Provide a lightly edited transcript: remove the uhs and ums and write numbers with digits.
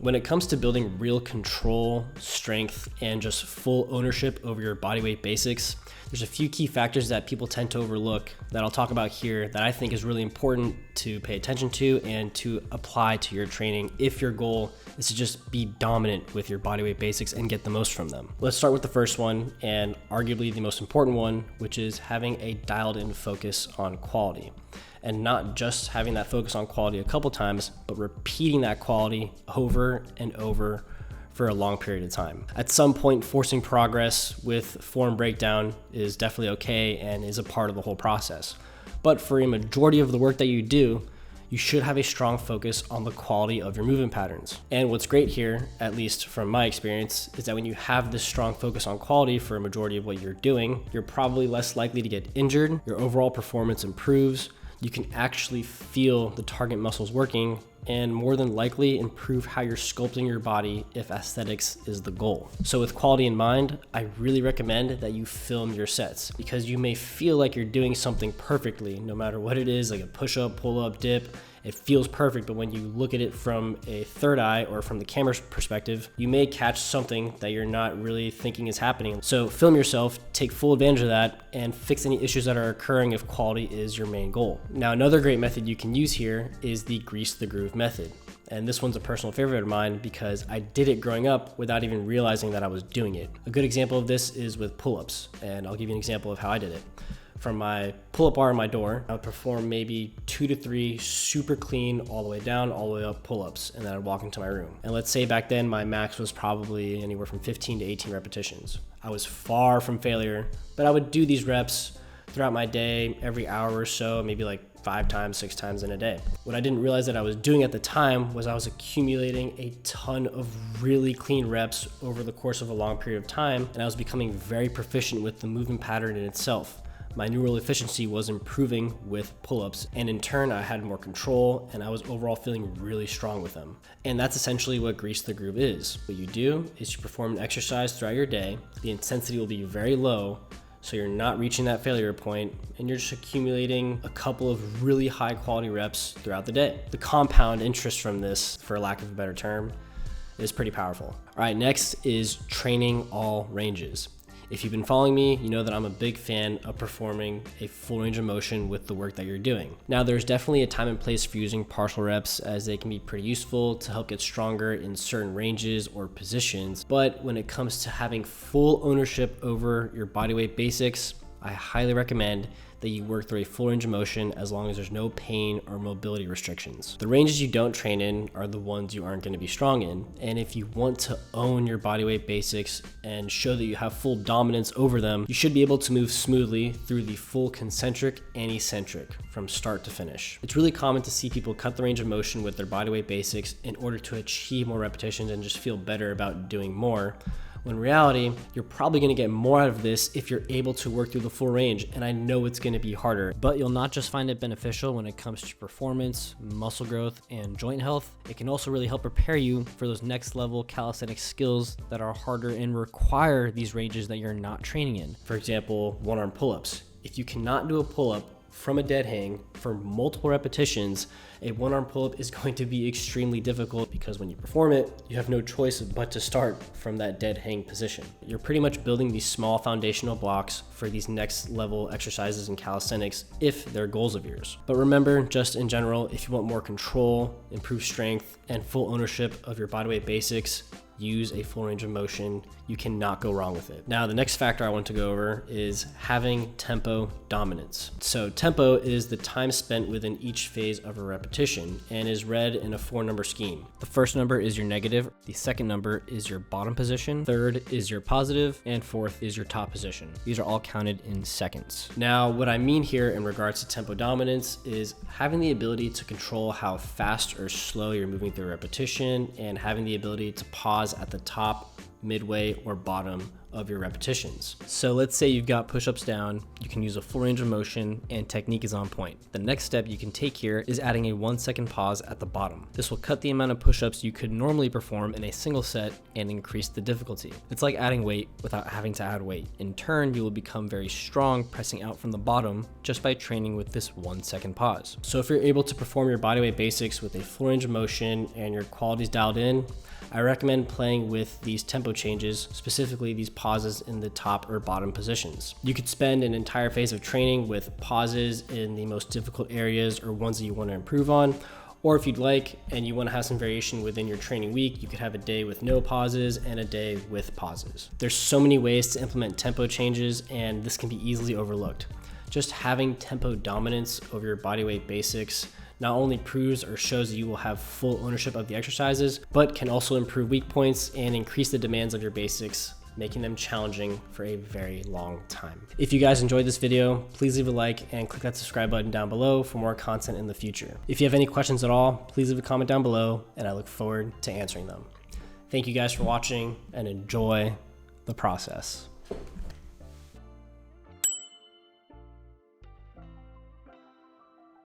When it comes to building real control, strength, and just full ownership over your bodyweight basics, there's a few key factors that people tend to overlook that I'll talk about here that I think is really important to pay attention to and to apply to your training if your goal is to just be dominant with your bodyweight basics and get the most from them. Let's start with the first one, and arguably the most important one, which is having a dialed in focus on quality. And not just having that focus on quality a couple times, but repeating that quality over and over for a long period of time. At some point, forcing progress with form breakdown is definitely okay and is a part of the whole process. But for a majority of the work that you do, you should have a strong focus on the quality of your movement patterns. And what's great here, at least from my experience, is that when you have this strong focus on quality for a majority of what you're doing, you're probably less likely to get injured, your overall performance improves, you can actually feel the target muscles working, and more than likely improve how you're sculpting your body if aesthetics is the goal. So with quality in mind, I really recommend that you film your sets, because you may feel like you're doing something perfectly, no matter what it is, like a push-up, pull-up, dip. It feels perfect, but when you look at it from a third eye or from the camera's perspective, you may catch something that you're not really thinking is happening. So film yourself, take full advantage of that, and fix any issues that are occurring if quality is your main goal. Now, another great method you can use here is the grease the groove method. And this one's a personal favorite of mine because I did it growing up without even realizing that I was doing it. A good example of this is with pull-ups, and I'll give you an example of how I did it. From my pull-up bar in my door, I would perform maybe 2 to 3 super clean all the way down, all the way up pull-ups, and then I'd walk into my room. And let's say back then my max was probably anywhere from 15 to 18 repetitions. I was far from failure, but I would do these reps throughout my day, every hour or so, maybe like 5 times, 6 times in a day. What I didn't realize that I was doing at the time was I was accumulating a ton of really clean reps over the course of a long period of time, and I was becoming very proficient with the movement pattern in itself. My neural efficiency was improving with pull-ups, and in turn I had more control and I was overall feeling really strong with them. And that's essentially what Grease the Groove is. What you do is you perform an exercise throughout your day. The intensity will be very low, so you're not reaching that failure point, and you're just accumulating a couple of really high quality reps throughout the day. The compound interest from this, for lack of a better term, is pretty powerful. All right, next is training all ranges. If you've been following me, you know that I'm a big fan of performing a full range of motion with the work that you're doing. Now, there's definitely a time and place for using partial reps, as they can be pretty useful to help get stronger in certain ranges or positions. But when it comes to having full ownership over your bodyweight basics, I highly recommend that you work through a full range of motion as long as there's no pain or mobility restrictions. The ranges you don't train in are the ones you aren't going to be strong in. And if you want to own your bodyweight basics and show that you have full dominance over them, you should be able to move smoothly through the full concentric and eccentric from start to finish. It's really common to see people cut the range of motion with their bodyweight basics in order to achieve more repetitions and just feel better about doing more. When in reality, you're probably gonna get more out of this if you're able to work through the full range, and I know it's gonna be harder, but you'll not just find it beneficial when it comes to performance, muscle growth, and joint health. It can also really help prepare you for those next level calisthenics skills that are harder and require these ranges that you're not training in. For example, one-arm pull-ups. If you cannot do a pull-up from a dead hang for multiple repetitions, a one-arm pull-up is going to be extremely difficult, because when you perform it, you have no choice but to start from that dead hang position. You're pretty much building these small foundational blocks for these next level exercises in calisthenics if they're goals of yours. But remember, just in general, if you want more control, improved strength, and full ownership of your bodyweight basics, use a full range of motion. You cannot go wrong with it. Now, the next factor I want to go over is having tempo dominance. So tempo is the time spent within each phase of a repetition and is read in a 4-number scheme. The first number is your negative, the second number is your bottom position, third is your positive, and fourth is your top position. These are all counted in seconds. Now, what I mean here in regards to tempo dominance is having the ability to control how fast or slow you're moving through a repetition, and having the ability to pause at the top, midway, or bottom of your repetitions. So let's say you've got push-ups down, you can use a full range of motion, and technique is on point. The next step you can take here is adding a 1 second pause at the bottom. This will cut the amount of push-ups you could normally perform in a single set and increase the difficulty. It's like adding weight without having to add weight. In turn, you will become very strong pressing out from the bottom just by training with this 1 second pause. So if you're able to perform your bodyweight basics with a full range of motion and your quality's dialed in, I recommend playing with these tempo changes, specifically these pauses in the top or bottom positions. You could spend an entire phase of training with pauses in the most difficult areas or ones that you want to improve on. Or if you'd like, and you want to have some variation within your training week, you could have a day with no pauses and a day with pauses. There's so many ways to implement tempo changes, and this can be easily overlooked. Just having tempo dominance over your bodyweight basics not only proves or shows that you will have full ownership of the exercises, but can also improve weak points and increase the demands of your basics, making them challenging for a very long time. If you guys enjoyed this video, please leave a like and click that subscribe button down below for more content in the future. If you have any questions at all, please leave a comment down below and I look forward to answering them. Thank you guys for watching and enjoy the process.